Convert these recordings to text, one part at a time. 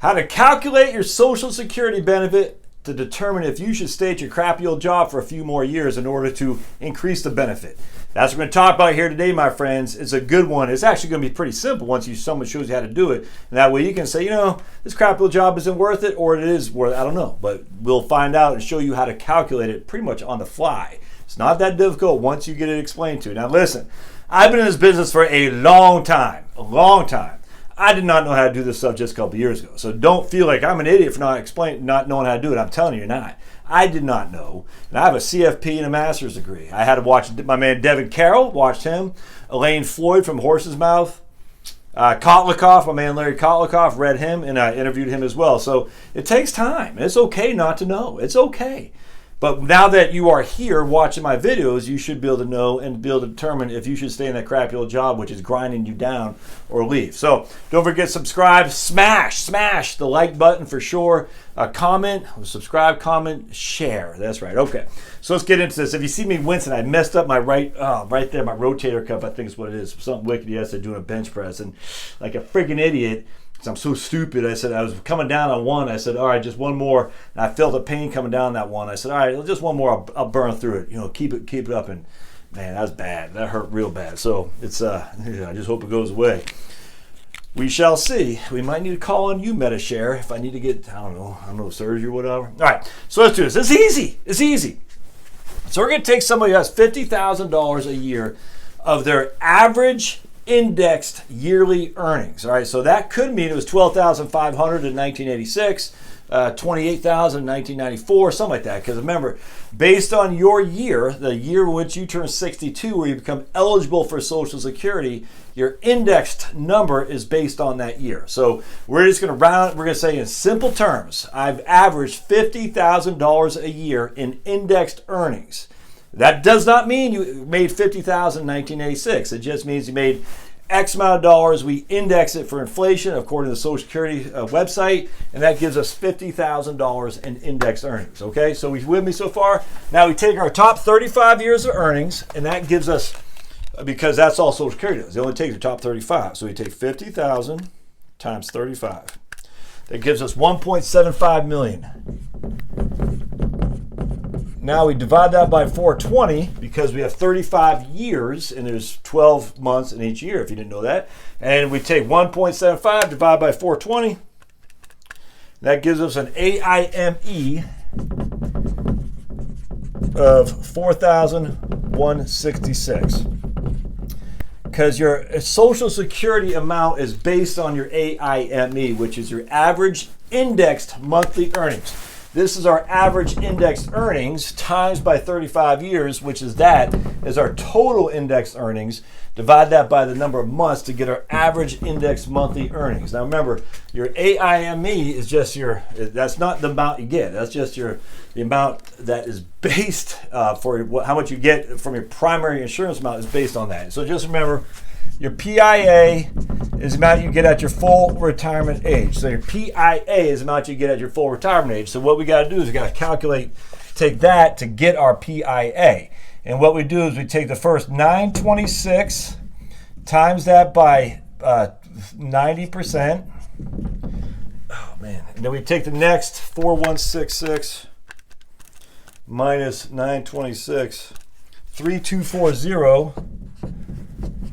How to calculate your Social Security benefit to determine if you should stay at your crappy old job for a few more years in order to increase the benefit. That's what we're going to talk about here today, my friends. It's a good one. It's actually going to be pretty simple once someone shows you how to do it. And that way you can say, this crappy old job isn't worth it, or it is worth it. I don't know. But we'll find out and show you how to calculate it pretty much on the fly. It's not that difficult once you get it explained to you. Now listen, I've been in this business for a long time. I did not know how to do this stuff just a couple years ago. So don't feel like I'm an idiot for not knowing how to do it. I'm telling you, you're not. I did not know. And I have a CFP and a master's degree. I had to watch my man Devin Carroll, watched him. Elaine Floyd from Horse's Mouth. Kotlikoff, my man Larry Kotlikoff, read him, and I interviewed him as well. So it takes time. It's okay not to know. It's okay. But now that you are here watching my videos, you should be able to know and be able to determine if you should stay in that crappy old job, which is grinding you down, or leave. So don't forget, subscribe, smash the like button for sure. Comment, subscribe, comment, share. That's right. Okay. So let's get into this. If you see me wincing, I messed up my right there, my rotator cuff, I think is what it is. Something wicked yesterday doing a bench press. And like a freaking idiot, I'm so stupid. I said, I was coming down on one. I said, all right, just one more. And I felt the pain coming down that one. I said, all right, just one more. I'll burn through it. Keep it up. And man, that was bad. That hurt real bad. So it's, I just hope it goes away. We shall see. We might need to call on you, MediShare, if I need to get, I don't know, surgery or whatever. All right, so let's do this. It's easy. So we're going to take somebody who has $50,000 a year of their average indexed yearly earnings. All right, so that could mean it was $12,500 in 1986, $28,000 in 1994, something like that. Because remember, based on your year, the year in which you turn 62, where you become eligible for Social Security, your indexed number is based on that year. So we're just going to round. We're going to say in simple terms, I've averaged $50,000 a year in indexed earnings. That does not mean you made $50,000 in 1986. It just means you made X amount of dollars. We index it for inflation according to the Social Security website, and that gives us $50,000 in indexed earnings. Okay, so we with me so far? Now we take our top 35 years of earnings, and that gives us, because that's all Social Security does. They only take the top 35. So we take 50,000 times 35. That gives us 1.75 million. Now we divide that by 420 because we have 35 years and there's 12 months in each year, if you didn't know that. And we take 1.75 divided by 420. That gives us an AIME of 4,166. Because your Social Security amount is based on your AIME, which is your average indexed monthly earnings. This is our average indexed earnings times by 35 years, which is our total indexed earnings. Divide that by the number of months to get our average indexed monthly earnings. Now remember, your AIME is just that's not the amount you get. That's just the amount that is based for how much you get from your primary insurance amount is based on that. So just remember, your PIA is the amount you get at your full retirement age. So your PIA is the amount you get at your full retirement age. So what we got to do is we got to take that to get our PIA. And what we do is we take the first 926 times that by 90%. Oh man. And then we take the next 4166 minus 926, 3240.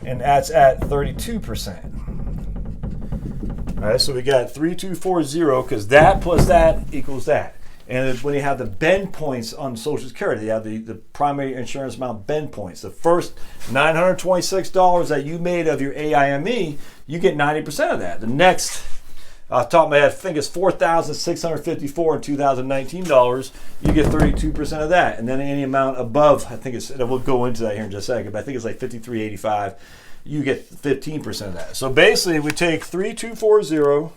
And that's at 32%. All right, so we got 3240 because that plus that equals that. And when you have the bend points on Social Security, you have the primary insurance amount bend points. The first $926 that you made of your AIME, you get 90% of that. The next, off the top of my head, I think it's $4,654 in 2019 dollars. You get 32% of that, and then any amount above, I think it's. We'll go into that here in just a second, but I think it's like $53.85. You get 15% of that. So basically, we take 3240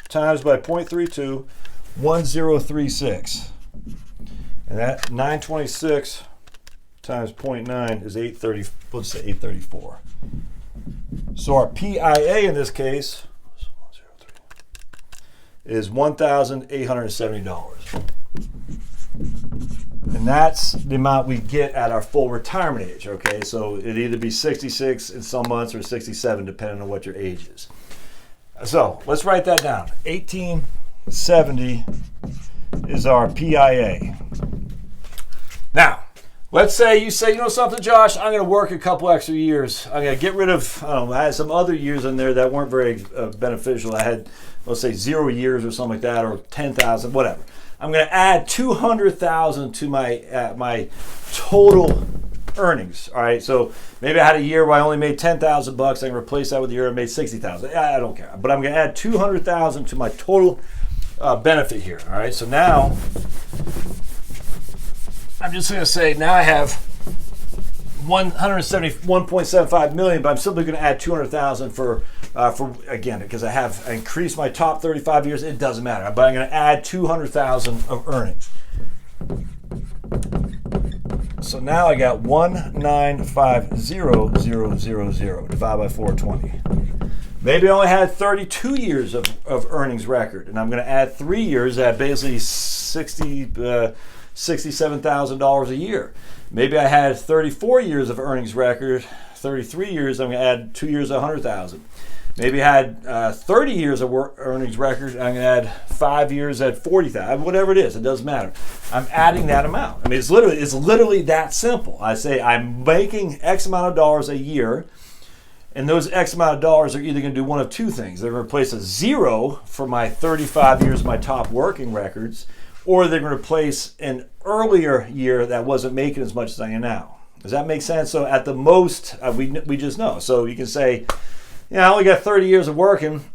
times by 0.32, 1036, and that 926 times 0.9 is 830. Let's say 834. So our PIA in this case is $1,870. And that's the amount we get at our full retirement age, okay? So it'd either be 66 in some months or 67, depending on what your age is. So let's write that down. 1870 is our PIA. Now, let's say you say, you know something, Josh, I'm going to work a couple extra years. I'm going to get rid of, I had some other years in there that weren't very beneficial. I had, let's say, 0 years or something like that, or 10,000, whatever. I'm going to add 200,000 to my total earnings. All right, so maybe I had a year where I only made 10,000 bucks. I can replace that with a year I made 60,000. I don't care, but I'm going to add 200,000 to my total benefit here. All right, so now I'm just going to say now I have 171.75 million, but I'm simply going to add 200,000 for again, because I increased my top 35 years. It doesn't matter, but I'm going to add 200,000 of earnings. So now I got 1950000 divided by 420. Maybe I only had 32 years of earnings record, and I'm going to add 3 years at basically $67,000 a year. Maybe I had 34 years of earnings record, 33 years, I'm going to add 2 years at 100,000. Maybe I had 30 years of earnings record, I'm going to add 5 years at 40,000. Whatever it is, it doesn't matter. I'm adding that amount. I mean, it's literally that simple. I say I'm making X amount of dollars a year, and those X amount of dollars are either going to do one of two things. They're going to replace a zero for my 35 years of my top working records, or they're going to replace an earlier year that wasn't making as much as I am now. Does that make sense? So at the most, we just know. So you can say, I only got 30 years of working.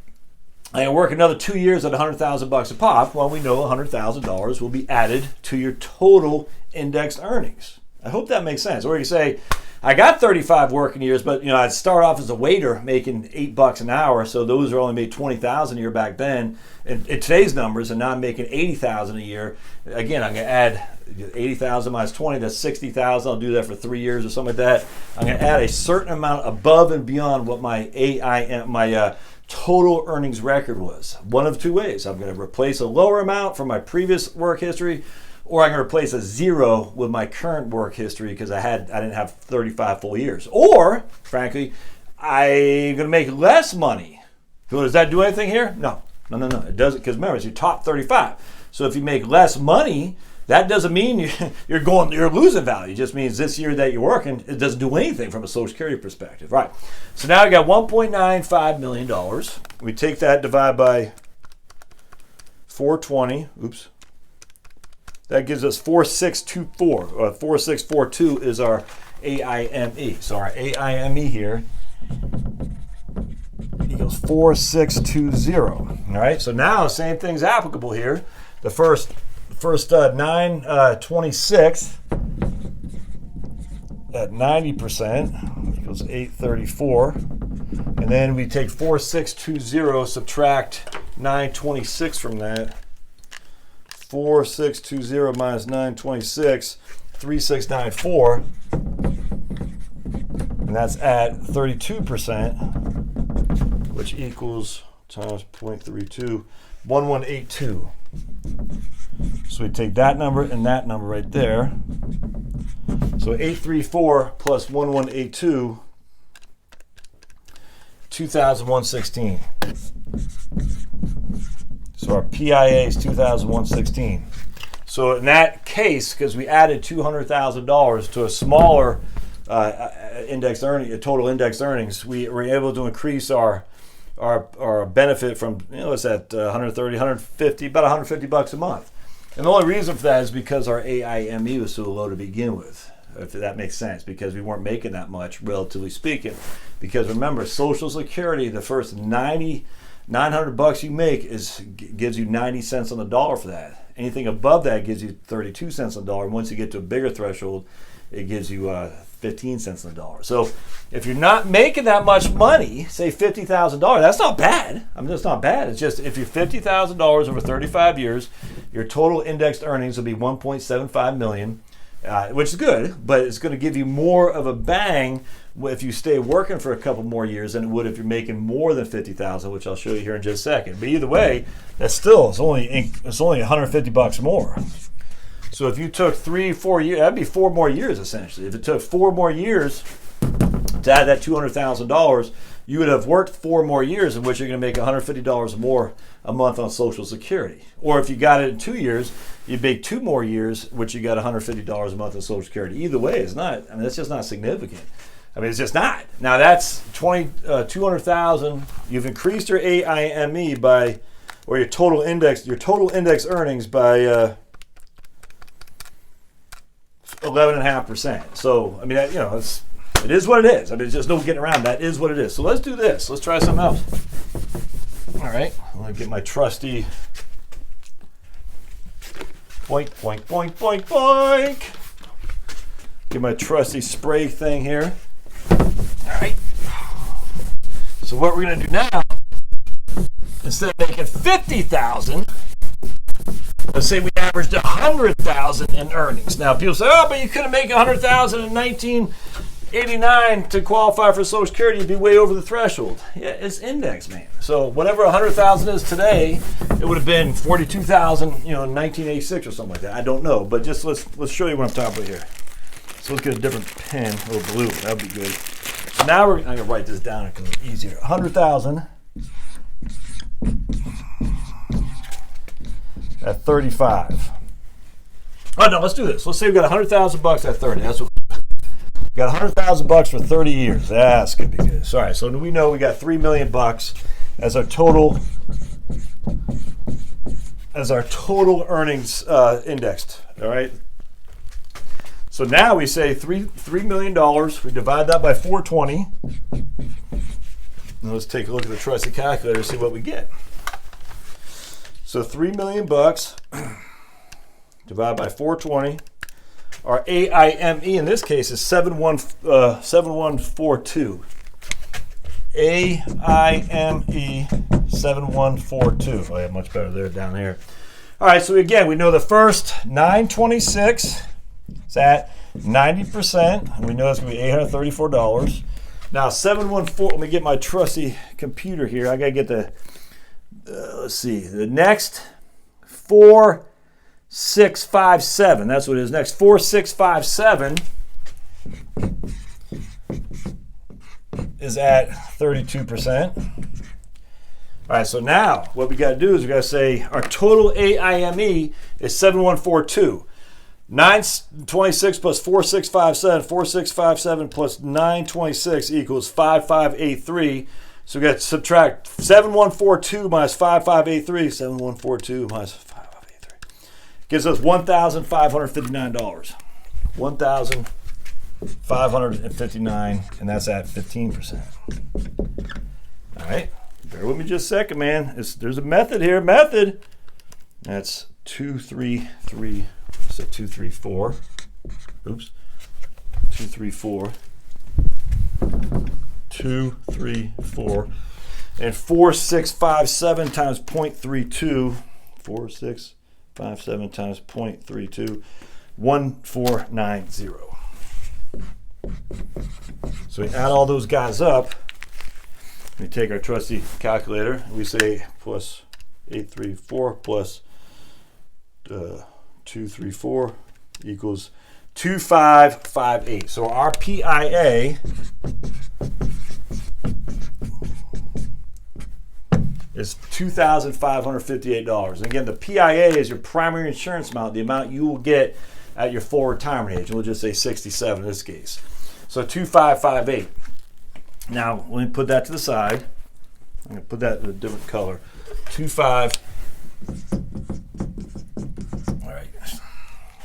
I can work another 2 years at $100,000 a pop. Well, we know $100,000 will be added to your total indexed earnings. I hope that makes sense. Or you say, I got 35 working years, but I'd start off as a waiter making $8 an hour, so those are only made $20,000 a year back then in today's numbers, and now I'm making $80,000 a year. Again, I'm going to add 80,000 minus 20, that's 60,000. I'll do that for 3 years or something like that. I'm going to add a certain amount above and beyond what my total earnings record was. One of two ways. I'm going to replace a lower amount from my previous work history, or I'm going to replace a zero with my current work history because I didn't have 35 full years. Or, frankly, I'm going to make less money. So does that do anything here? No. It doesn't, because remember, it's your top 35. So if you make less money, that doesn't mean you're losing value. It just means this year that you're working, it doesn't do anything from a Social Security perspective. Right. So now I got $1.95 million. We take that, divide by 420. Oops. That gives us 4624, or 4642 is our AIME. So our AIME here equals 4620. All right, so now same thing's applicable here. The first 926 at 90% equals 834. And then we take 4620, subtract 926 from that. 4620 minus 926, 3694, and that's at 32%, which equals times 0.32, 1182. So we take that number and that number right there. So 834 plus 1182, 2,116. So our PIA is 2,116. So in that case, because we added $200,000 to a smaller total indexed earnings, we were able to increase our benefit from, it's at 130, 150, about 150 bucks a month. And the only reason for that is because our AIME was so low to begin with, if that makes sense, because we weren't making that much, relatively speaking. Because remember, Social Security, the first 900 bucks you make gives you 90 cents on the dollar for that. Anything above that gives you 32 cents on the dollar. Once you get to a bigger threshold, it gives you 15 cents on the dollar. So if you're not making that much money, say $50,000, that's not bad. I mean, that's not bad. It's just if you're $50,000 over 35 years, your total indexed earnings will be $1.75 million, which is good, but it's going to give you more of a bang if you stay working for a couple more years than it would if you're making more than $50,000, which I'll show you here in just a second. But either way, it's only 150 bucks more. So if you took 3-4 years, that'd be 4 more years essentially. If it took 4 more years to add that $200,000, you would have worked 4 more years in which you're going to make $150 more a month on Social Security. Or if you got it in 2 years, you'd make 2 more years, which you got $150 a month on Social Security. Either way, it's not, I mean, that's just not significant. I mean, it's just not. Now that's 200,000. You've increased your AIME by, or your total index earnings by 11.5%. So, I mean, you know, it is what it is. I mean, there's just no getting around. That is what it is. So let's do this. Let's try something else. All right. I'm going to get my trusty boink, boink, boink, boink, boink. Get my trusty spray thing here. All right. So what we're going to do now, instead of making 50,000, let's say we averaged 100,000 in earnings. Now people say, oh, but you couldn't make 100,000 in 1989 to qualify for Social Security. You'd be way over the threshold. Yeah, it's index, man. So whatever 100,000 is today, it would have been 42,000, you know, in 1986 or something like that. I don't know, but just let's show you what I'm talking about here. So let's get a different pen, a little blue. That would be good. So now I'm gonna write this down because it's easier. 100,000 at 35. Oh no, let's do this. Let's say we got 100,000 bucks at 30. That's what we got. 100,000 bucks for 30 years. That's gonna be good. All right, so we know we got 3 million bucks as our total earnings indexed. All right. So now we say $3 million. We divide that by 420. Now let's take a look at the trusty calculator and see what we get. So 3 million bucks divided by 420. Our AIME in this case is 7142. AIME 7142. Oh yeah, much better there down here. All right, so again, we know the first 926 is at 90%. And we know it's going to be $834. Now 714, let me get my trusty computer here. I got to get the, let's see, the next 4657. That's what it is. Next 4657 is at 32%. All right, so now what we got to do is we got to say our total AIME is 7142. 926 plus 4657, 4657 plus 926 equals 5583. So we got to subtract 7142 minus 5583. 7142 minus 5583 gives us $1,559. $1,559, and that's at 15%. All right, bear with me just a second, man. There's a method here. Method. That's 233. So 234. Oops. 234. 234. And 4657 times 0.32. 4657 times 0.32. 1490. So we add all those guys up. We take our trusty calculator and we say plus 834 plus 234 equals 2558. So our PIA is $2,558. And again, the PIA is your primary insurance amount, the amount you will get at your full retirement age. We'll just say 67 in this case. So 2558. Now let me put that to the side. I'm going to put that in a different color. 25.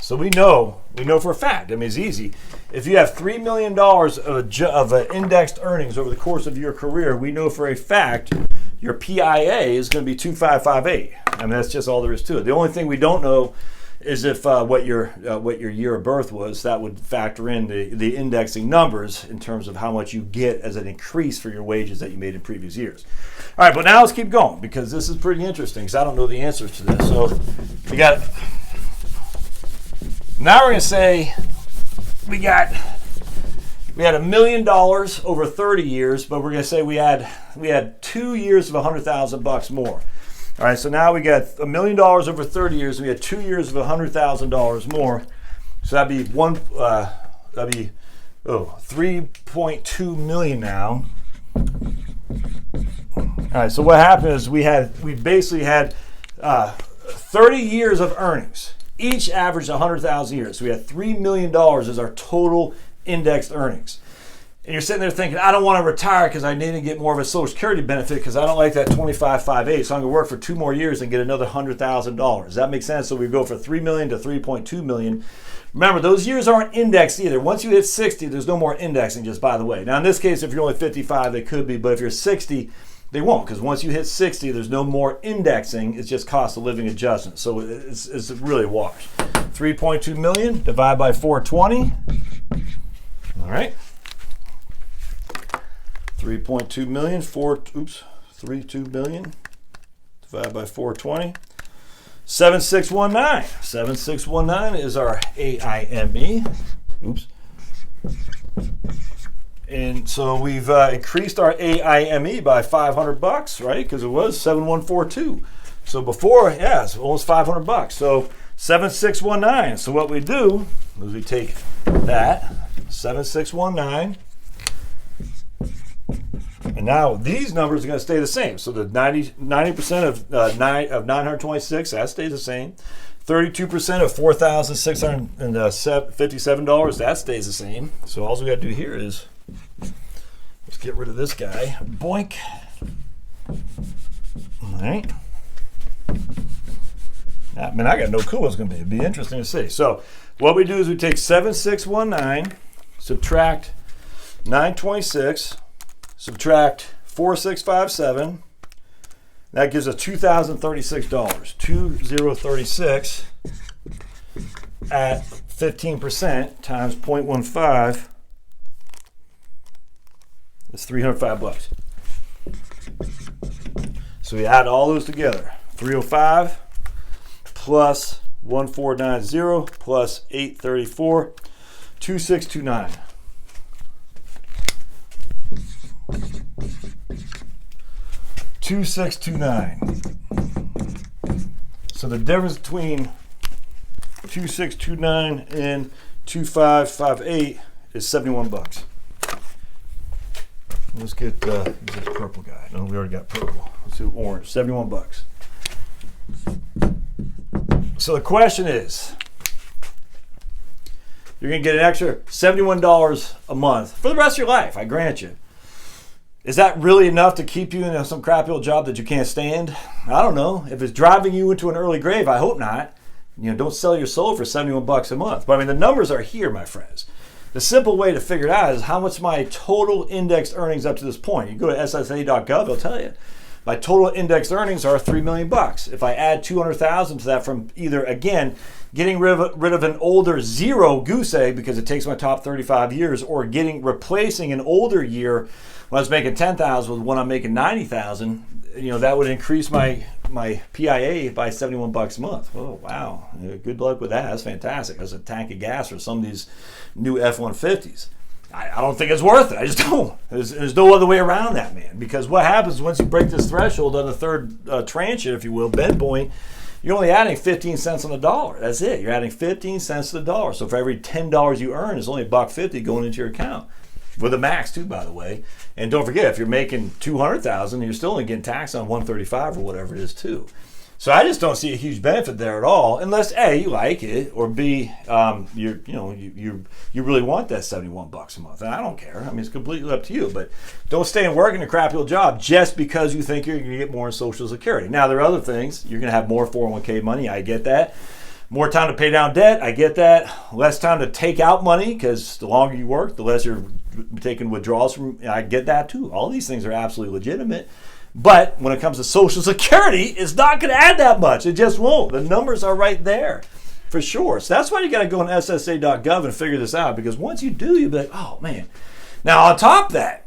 So we know for a fact, I mean, it's easy. If you have $3 million of indexed earnings over the course of your career, we know for a fact your PIA is going to be 2558. I mean, that's just all there is to it. The only thing we don't know is if what your year of birth was. That would factor in the indexing numbers in terms of how much you get as an increase for your wages that you made in previous years. All right, but now let's keep going because this is pretty interesting because I don't know the answers to this. So we got... Now we're going to say we had $1 million over 30 years, but we're going to say we had 2 years of 100,000 bucks more. All right, so now we got $1 million over 30 years, and we had 2 years of $100,000 more. So that'd be 3.2 million now. All right, so what happened is we basically had 30 years of earnings. Each averaged 100,000 a year. So we had $3 million as our total indexed earnings. And you're sitting there thinking, I don't want to retire because I need to get more of a Social Security benefit because I don't like that 25.58. So I'm going to work for 2 more years and get another $100,000. Does that make sense? So we go for $3 million to $3.2 million. Remember, those years aren't indexed either. Once you hit 60, there's no more indexing, just by the way. Now, in this case, if you're only 55, they could be. But if you're 60, they won't, because once you hit 60, there's no more indexing. It's just cost of living adjustment. So it's really a wash. 3.2 million divided by 420. All right. 3.2 million, 32 million divided by 420. 7619. 7619 is our AIME. Oops. And so we've increased our AIME by $500, right? Because it was 7142. So before, yeah, it's almost $500. So 7619. So what we do is we take that 7619. And now these numbers are going to stay the same. So the 90% of 926, that stays the same. 32% of $4,657, that stays the same. So all we got to do here is let's get rid of this guy. Boink. All right. I mean, I got no clue what it's going to be. It'd be interesting to see. So what we do is we take 7619, subtract 926. Subtract 4657. That gives us $2,036. 2036 at 15% times 0.15 is $305. So we add all those together. 305 plus 1490 plus 834, 2629. 2629. So the difference between 2629 and 2558 is $71. Let's get this purple guy. No, we already got purple. Let's do orange. $71. So the question is, you're going to get an extra $71 a month for the rest of your life, I grant you. Is that really enough to keep you in some crappy old job that you can't stand? I don't know. If it's driving you into an early grave, I hope not. Don't sell your soul for $71 a month. But I mean, the numbers are here, my friends. The simple way to figure it out is how much my total indexed earnings up to this point. You go to SSA.gov, they'll tell you. My total indexed earnings are $3 million. If I add 200,000 to that from either, again, getting rid of an older zero goose egg because it takes my top 35 years, or replacing an older year when I was making 10,000 with when I'm making 90,000, that would increase my PIA by $71 a month. Oh, wow. Good luck with that. That's fantastic. That's a tank of gas for some of these new F-150s. I don't think it's worth it. I just don't. There's no other way around that, man. Because what happens once you break this threshold on the third tranche, if you will, bend point, you're only adding 15 cents on the dollar. That's it. You're adding 15 cents to the dollar. So for every $10 you earn, it's only $1.50 going into your account. With a max too, by the way. And don't forget, if you're making $200,000, you're still only getting taxed on $135 or whatever it is too. So I just don't see a huge benefit there at all, unless A, you like it, or B, you really want that $71 a month. And I don't care. I mean, it's completely up to you. But don't stay and work in a crappy old job just because you think you're going to get more in Social Security. Now, there are other things. You're going to have more 401k money. I get that. More time to pay down debt. I get that. Less time to take out money, because the longer you work, the less you're taking withdrawals from. I get that too. All these things are absolutely legitimate. But when it comes to Social Security, it's not going to add that much. It just won't. The numbers are right there for sure. So that's why you got to go on SSA.gov and figure this out, because once you do, you'll be like, oh, man. Now, on top of that,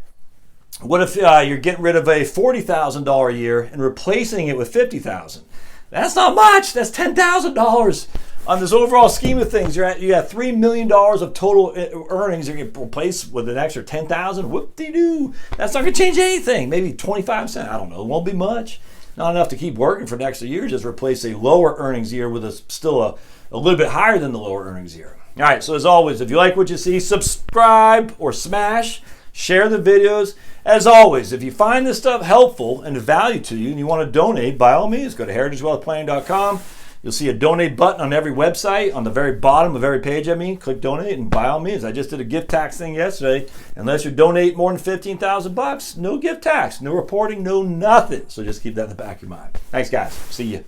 what if you're getting rid of a $40,000 a year and replacing it with $50,000? That's not much. That's $10,000 on this overall scheme of things. You got $3 million of total earnings. You're going to replace with an extra $10,000. Whoop-de-doo. That's not going to change anything. Maybe 25 cents. I don't know. It won't be much. Not enough to keep working for the next year. Just replace a lower earnings year with still a little bit higher than the lower earnings year. All right. So as always, if you like what you see, subscribe or smash. Share the videos. As always, if you find this stuff helpful and of value to you and you want to donate, by all means, go to heritagewealthplanning.com. You'll see a donate button on every website. On the very bottom of every page, click donate, and by all means, I just did a gift tax thing yesterday. Unless you donate more than $15,000, no gift tax, no reporting, no nothing. So just keep that in the back of your mind. Thanks, guys. See you.